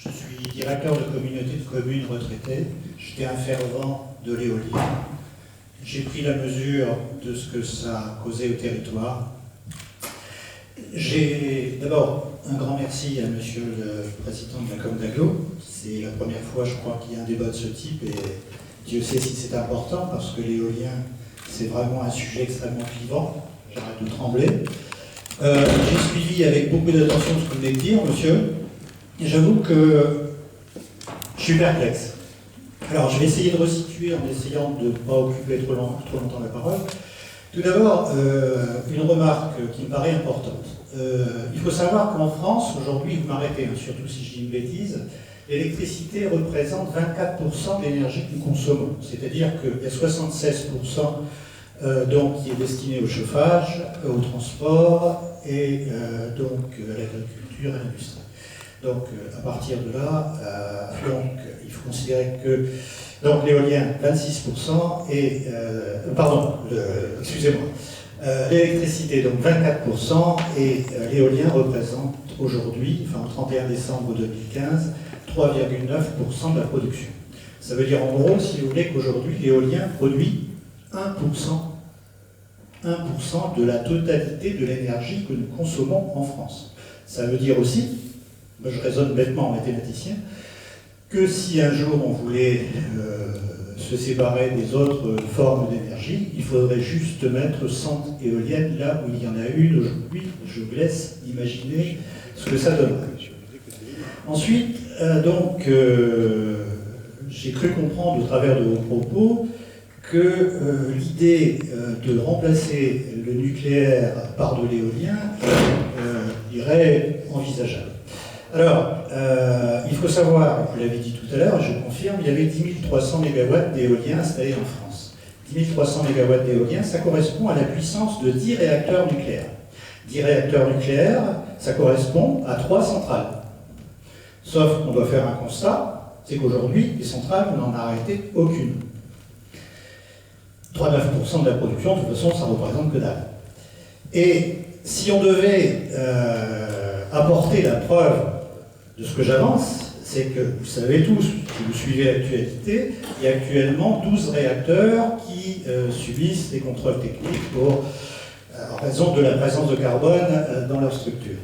Je suis directeur de communauté de communes retraitées. J'étais un fervent de l'éolien. J'ai pris la mesure de ce que ça a causé au territoire. J'ai d'abord un grand merci à monsieur le président de la Com d'Aglo. C'est la première fois, je crois, qu'il y a un débat de ce type et Dieu sait si c'est important parce que l'éolien, c'est vraiment un sujet extrêmement clivant. J'arrête de trembler. J'ai suivi avec beaucoup d'attention ce que vous venez de dire, monsieur. Et j'avoue que je suis perplexe. Alors, je vais essayer de resituer en essayant de ne pas occuper trop longtemps la parole. Tout d'abord, une remarque qui me paraît importante. Il faut savoir qu'en France, aujourd'hui, vous m'arrêtez, hein, surtout si je dis une bêtise, l'électricité représente 24% de l'énergie que nous consommons. C'est-à-dire qu'il y a 76% donc, qui est destiné au chauffage, au transport et donc à l'agriculture et à l'industrie. Donc, à partir de là, donc, il faut considérer que donc l'éolien 26% et excusez-moi, l'électricité donc 24% et l'éolien représente aujourd'hui, enfin au 31 décembre 2015, 3,9% de la production. Ça veut dire en gros, si vous voulez, qu'aujourd'hui l'éolien produit 1% de la totalité de l'énergie que nous consommons en France. Ça veut dire aussi, moi je raisonne bêtement en mathématicien, que si un jour on voulait se séparer des autres formes d'énergie, il faudrait juste mettre 100 éoliennes là où il y en a une aujourd'hui. Je vous laisse imaginer ce que ça donnerait. Ensuite, j'ai cru comprendre au travers de vos propos que l'idée de remplacer le nucléaire par de l'éolien irait envisageable. Alors, il faut savoir, vous l'avez dit tout à l'heure, je confirme, il y avait 10 300 MW d'éolien installés en France. 10 300 MW d'éolien, ça correspond à la puissance de 10 réacteurs nucléaires. 10 réacteurs nucléaires, ça correspond à 3 centrales. Sauf qu'on doit faire un constat, c'est qu'aujourd'hui, les centrales, on n'en a arrêté aucune. 3,9% de la production, de toute façon, ça ne représente que dalle. Et si on devait apporter la preuve de ce que j'avance, c'est que vous savez tous, si vous suivez l'actualité, il y a actuellement 12 réacteurs qui subissent des contrôles techniques en raison de la présence de carbone dans leur structure.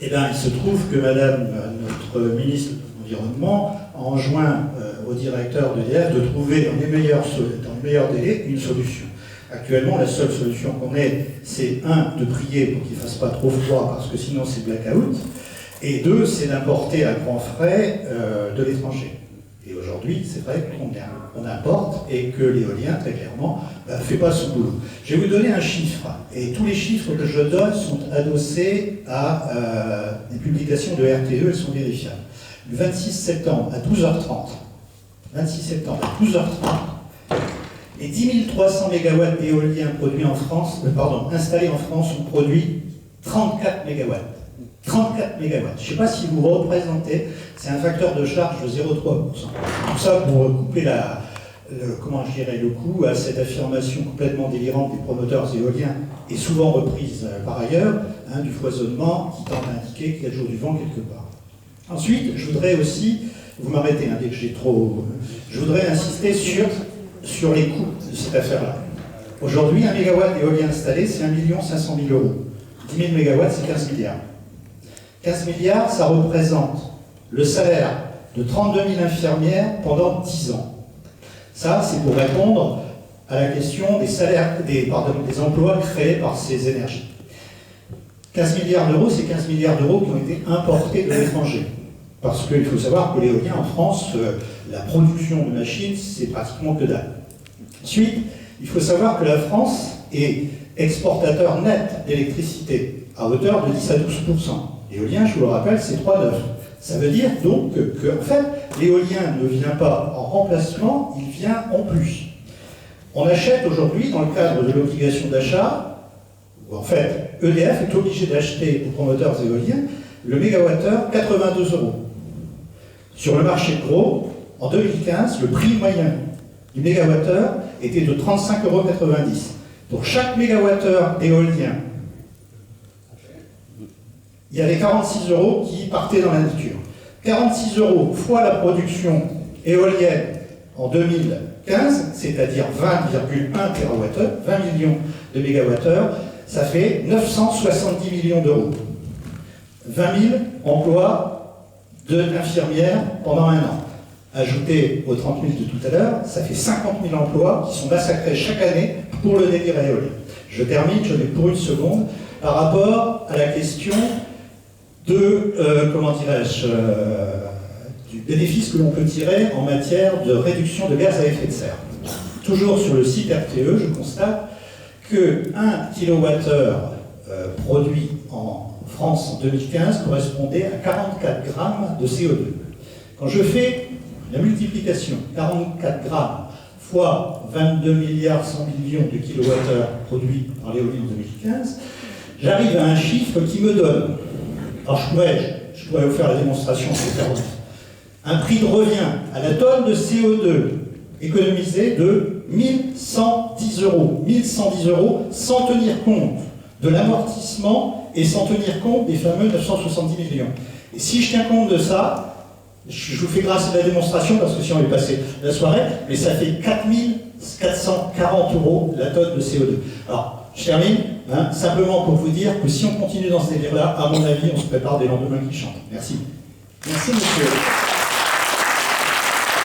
Eh bien, il se trouve que Madame, notre ministre de l'Environnement, a enjoint au directeur d'EDF de trouver dans les meilleurs délais une solution. Actuellement, la seule solution qu'on ait, c'est un, de prier pour qu'il ne fasse pas trop froid, parce que sinon c'est blackout, et deux, c'est d'importer à grands frais de l'étranger. Et aujourd'hui, c'est vrai qu'on importe et que l'éolien, très clairement, ne fait pas son boulot. Je vais vous donner un chiffre, et tous les chiffres que je donne sont adossés à des publications de RTE, elles sont vérifiables. Le 26 septembre à 12h30, les 10 300 MW d'éolien produits en France, installés en France, ont produit 34 MW. 34 MW. Je ne sais pas si vous représentez, c'est un facteur de charge de 0,3%. Tout ça pour couper le coût à cette affirmation complètement délirante des promoteurs éoliens et souvent reprise par ailleurs, du foisonnement qui tend à indiquer qu'il y a toujours du vent quelque part. Ensuite, je voudrais aussi, vous m'arrêtez dès que j'ai trop... Je voudrais insister sur les coûts de cette affaire-là. Aujourd'hui, 1 MW d'éolien installé, c'est 1 500 000 €. 10 000 MW, c'est 15 milliards. 15 milliards, ça représente le salaire de 32 000 infirmières pendant 10 ans. Ça, c'est pour répondre à la question des salaires, des emplois créés par ces énergies. 15 milliards d'euros, c'est 15 milliards d'euros qui ont été importés de l'étranger. Parce qu'il faut savoir que l'éolien en France, la production de machines, c'est pratiquement que dalle. Ensuite, il faut savoir que la France est exportateur net d'électricité à hauteur de 10 à 12%. L'éolien, je vous le rappelle, c'est 3,9. Ça veut dire donc que en fait, l'éolien ne vient pas en remplacement, il vient en plus. On achète aujourd'hui, dans le cadre de l'obligation d'achat, où en fait, EDF est obligé d'acheter aux promoteurs éoliens le mégawattheure 82 €. Sur le marché de gros, en 2015, le prix moyen du mégawattheure était de 35,90 €. Pour chaque mégawattheure d'éolien, il y avait 46 € qui partaient dans la nature. 46 € fois la production éolienne en 2015, c'est-à-dire 20,1 TWh, 20 millions de mégawattheures, ça fait 970 millions d'euros. 20 000 emplois d'infirmières pendant un an. Ajouté aux 30 000 de tout à l'heure, ça fait 50 000 emplois qui sont massacrés chaque année pour le délire éolien. Je termine, je n'ai pour une seconde, par rapport à la question de, du bénéfice que l'on peut tirer en matière de réduction de gaz à effet de serre. Toujours sur le site RTE, je constate que 1 kWh produit en France en 2015 correspondait à 44 grammes de CO2. Quand je fais la multiplication, 44 grammes fois 22 milliards 100 millions de kilowattheures produits par l'éolien en 2015, j'arrive à un chiffre qui me donne, alors je pourrais vous faire la démonstration, c'est faire un prix de revient à la tonne de CO2 économisé de 1110 €. 1110 € sans tenir compte de l'amortissement et sans tenir compte des fameux 970 millions. Et si je tiens compte de ça, je vous fais grâce à la démonstration parce que si on est passé la soirée, mais ça fait 4440 € la tonne de CO2. Alors, je termine, simplement pour vous dire que si on continue dans ce délire-là, à mon avis, on se prépare des lendemains qui chantent. Merci. Merci, monsieur.